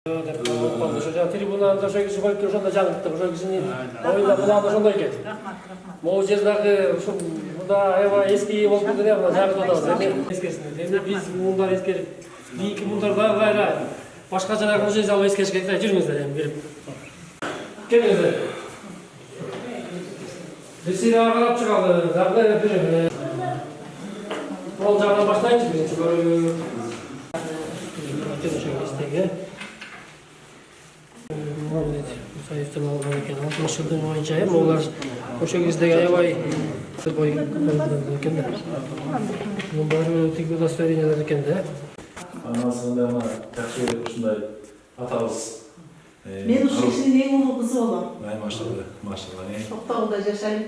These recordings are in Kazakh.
Трибунада ошол киши коюп ошондо жаңылыктык ошол кишинин оюнда кулагында ошондой экен. Могу жердагы ушул мында аябай эски болуп кеткен эле, мына жагып атабыз. Эскерсин. Эми биз мундар эскерип, кийинки мундар дагы кайра башкачараак музей салып эскериш керек да. Жүрүңүздөр эми кирип. Келиңиздер. Ресейге карап чыгалы. Дагы бир бул жагынан баштайынчы биринчи көрүү. Союздан алған екен, 60 жылдың бойынша олар ошол кездегі аябай бой екен да. Бұның бары тек удостоверениялар екен да. Анасында жақсы керек ушундай атабыз. Мен ушул кишинин эң улуу кызы болом. Машалла. Токтогулда жашайм.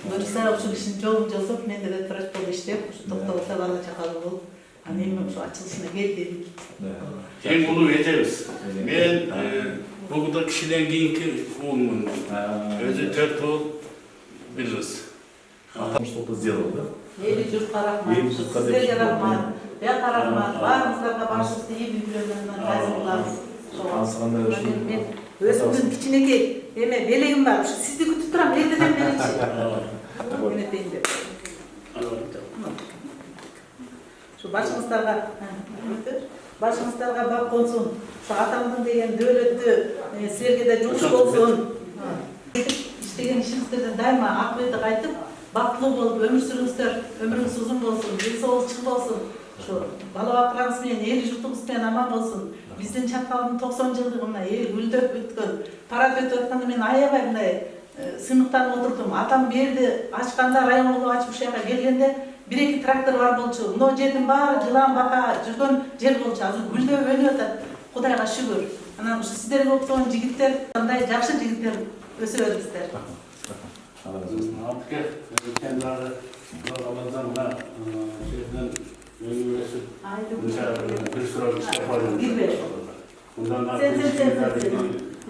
Буюрса ушул кишинин жолун жасап, мен деле врач болуп иштеп, ушу Токтогулда бала чакалуу болуп, анан эми ушу ачылышына келдим. Эң улуу эжебиз. Мен бugunda kişiden keyinki oğlumun. Özü 4 oğul, bir kız. Atam что-то сделал, да? Эли журтка рахмат, сиздерге рахмат, бияка рахмат, баарыңыздарга башыңызды ийип үйлөнгөнүнөн разы болобуз. Мен өзүмдүн кичинекей эме белегим бар, ушу сизди күтүп турам, эртеден беричи. Менетейин деп. Ушу башыңыздарга бак болсун. Атамдың деген дөөлөттү силерге да жумуш болсун. Иштеген ишиңиздерден дайыма ак бетик айтып, бактылуу болуп өмүр сүрүңүздөр, өмүрүңүз узун болсун, ден соолук болсун. Ушу бала бакырыңыз менен эл журтуңуз менен аман болсун. Биздин Чаткалдын 90 жылдыгына эл гүлдөп өткөн, парад өтүп атканда мен аябай мындай сыймыктанып отурдум. Атам берди ачканда, район болуп ачып ушул жака келгенде бир-эки трактор бар болчу. Мына жердин баары жылан бака жүргөн жер болчу. Азыр гүлдөп өнүп атат. Кудайга шүгүр. Анан ушу сиздерге окшогон жигиттер, кандай жакшы жигиттер өсө бериңиздер. Алтыке, өзүкендары Рамазан мына жерден өнүп өсүп, бир сурак иштеп койдум. Кирбе. Мындан артын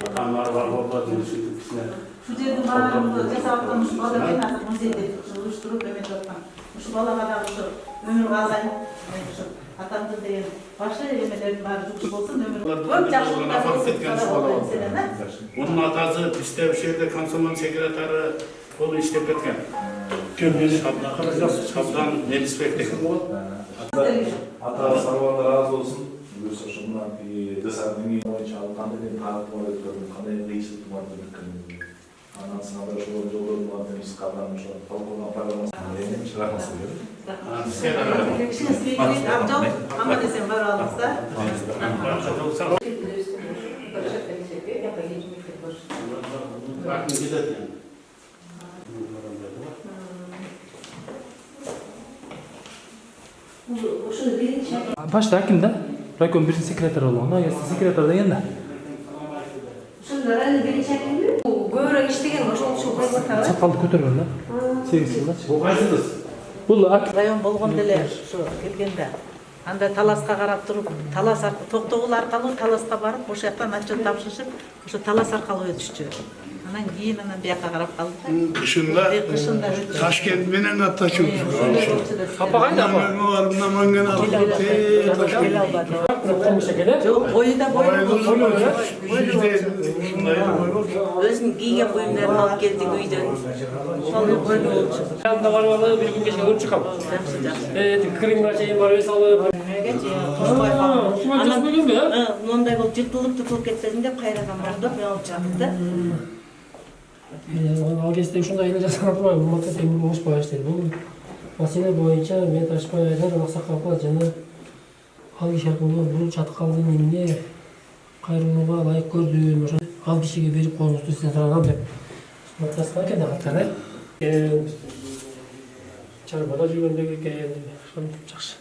атамдар бар болду, ушинтип кичине. Ушул жердин баарын жасап аткан ушу бала мен азыр музейде уюштуруп эметип аткан. Ушу балага дагы ушу өмүр каалайм. Атамдын деген башы эмелердин баары жукуш болсун, өмүр көп жакшылыктар болсун. Bunun atası bizde bir şeyde kantonun sekreteriolu işlep etken. Şabdan Melisbek dedim. Ата сарбандар разы болсын. Бұйырса шынынан десантың бойынша қандай мен таратып алып көрдім, қандай қиыншылық барды білдім. Анасына да жолы жолдарды біз қабырғаны жолы талқылаған программасын шырақмасы берді. Кішіңіз келгенде Абжол, аман есен бар алыңыздар. Başta kimde? Raykom birinci sekreter olan, o yasa sekreter de yanda. Şunlar hani birinci kimdi? Bu böyle iştegen o şu koymatar. Sakallı kötürgün de. 8 yılda. Bu kaysınız? Bu ak. Район болгон деле ушу келгенде анда таласка карап туруп, талас Токтогул аркылуу таласка барып, ошол жактан отчет тапшырышып, ошо талас аркылуу өтүшчү. Анан кийин бияка карап калдык. Kışında Taşkent menen ataşıyor. Апа кайда апа? Muharrem'den mangan aldı. Кылмыш экен э? Жок, бою да бою. Özün giygen buyumlarını alıp geldik uydan. Ошону бою болчу. Анда барып алып бир күн кечке көрүп чыккам. Кримга чейин барып эс алып. Анан мындай болуп жыртылып кетсең деп кайрадан бардык, мен алып чыгып да. Ал кезде ушундай эле жасап турбайбы, макет эми болушпай иштейт. Бул маселе боюнча мен Ташпай айдан Аксакалга жана ал киши аркылуу бул Чаткалдын эмне кайрылууга ылайык көрдүм, ошо ал кишиге берип коюңузду сизден сурагам деп. Матраска экен аттар чарбада жүргөндөгү экен. Жакшы.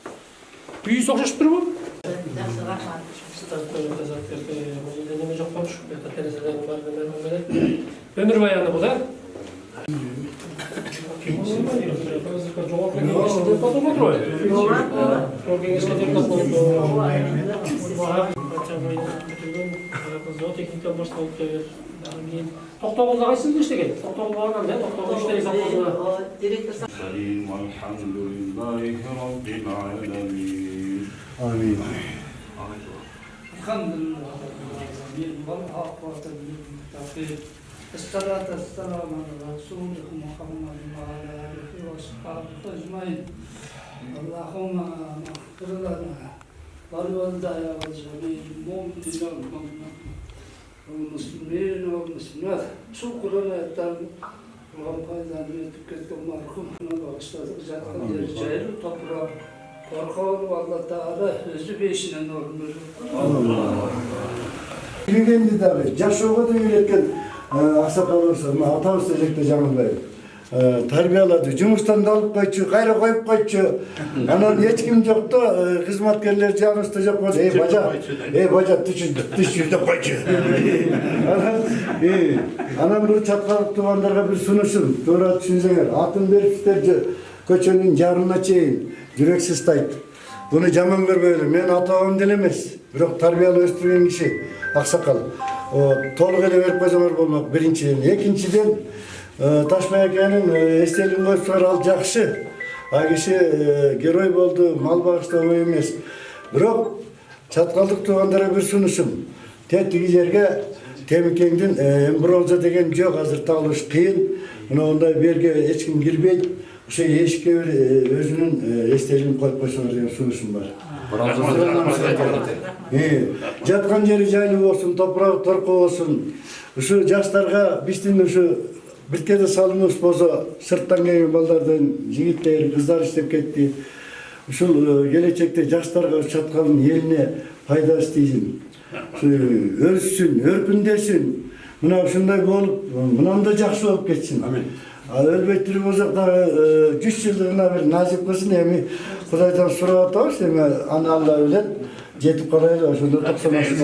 Бүйүс окшошуп турбу? Жакшы, рахмат. Неме жок болчу. Өмүр баяны бул, э? Жогорку кеңеште депутат болуп турбайбы? Жогорку кеңешке депутат болуп зоотехника башталып келет. Токтогулда кайсы жерде иштеген? Токтогулда барган, э? Токтогул иштеген совхозуна. Директор Alhamdulillahi Rabbil Alamin. Amin. Alhamdulillah. الصلاة والسلام على رسولك محمد وعلى آله وصحبه أجمعين. اللهم اغفر لنا ولوالدينا ولجميع المؤمنين والمسلمين والمسلمات. شكرا لك وقايدا تكتب مرحومنا وأستاذ الجزائر toprağı korkan Allah Teala özü beşine normal. Үйленді дағы, жас жоға да үйреткен ақсақал болса, атамыз да жекті жаңылбай. Тарбиялады, жұмыстан да алып қайтшы, қайра қойып қайтшы. Анан ешкім жоқты, қызматкерлер жанысты жоқ болды. Бажа, түш жүрді қойшы. Анан бір чатқалық туғандарға бір сұнышым, тура түсінсеңер, атын беріпсіздер көченің жарына чейін, жүрексіз тайды. Bunu жаман көрбөйлү. Мен ата-бабам деле эмес, бирок тарбиялап өстүргөн киши аксакал. Толук эле берип койсоңор болмок. Биринчиден, экинчиден Ташбай акенин эстелигин коюпсуңар, ал жакшы. А киши герой болду, мал багыштабай эмес. Бирок чаткалдык туугандарга бир сунушум. Тетиги жерге Темикеңдин эмброза деген жок, азыр табылыш кыйын. Мына ондай берге эч ким кирбейт. Ошо эшикке өзүнүн эстелигин коюп койсоңор деген сунушум бар. Жаткан жери жайлуу болсун, топурагы торко болсун. Ушу жаштарга биздин ушу биркеде салымыбыз болсо, сырттан келген балдардын жигиттер, кыздар иштеп кетти. Ушул келечекте жаштарга чаткалдын элине пайда иштейсин. Өссүн, өркүндөсүн. Мына ушундай болуп, мындан да жакшы болуп кетсин. Өлбөй тирүү болсок дагы 100 жылдыгына бир насип кылсын. Эми Кудайдан сурап атабыз, эми аны Алла билет. Жетип калайлы, ошондо 90-ына.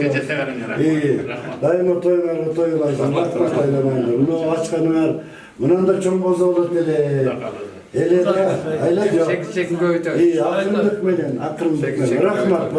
Дайыма тоюңарга тоюлайсың, айламайсың. Муну ачканыңар мындан да чоң болсо болот эле. Эле айла жок. Акырындык менен, рахмат.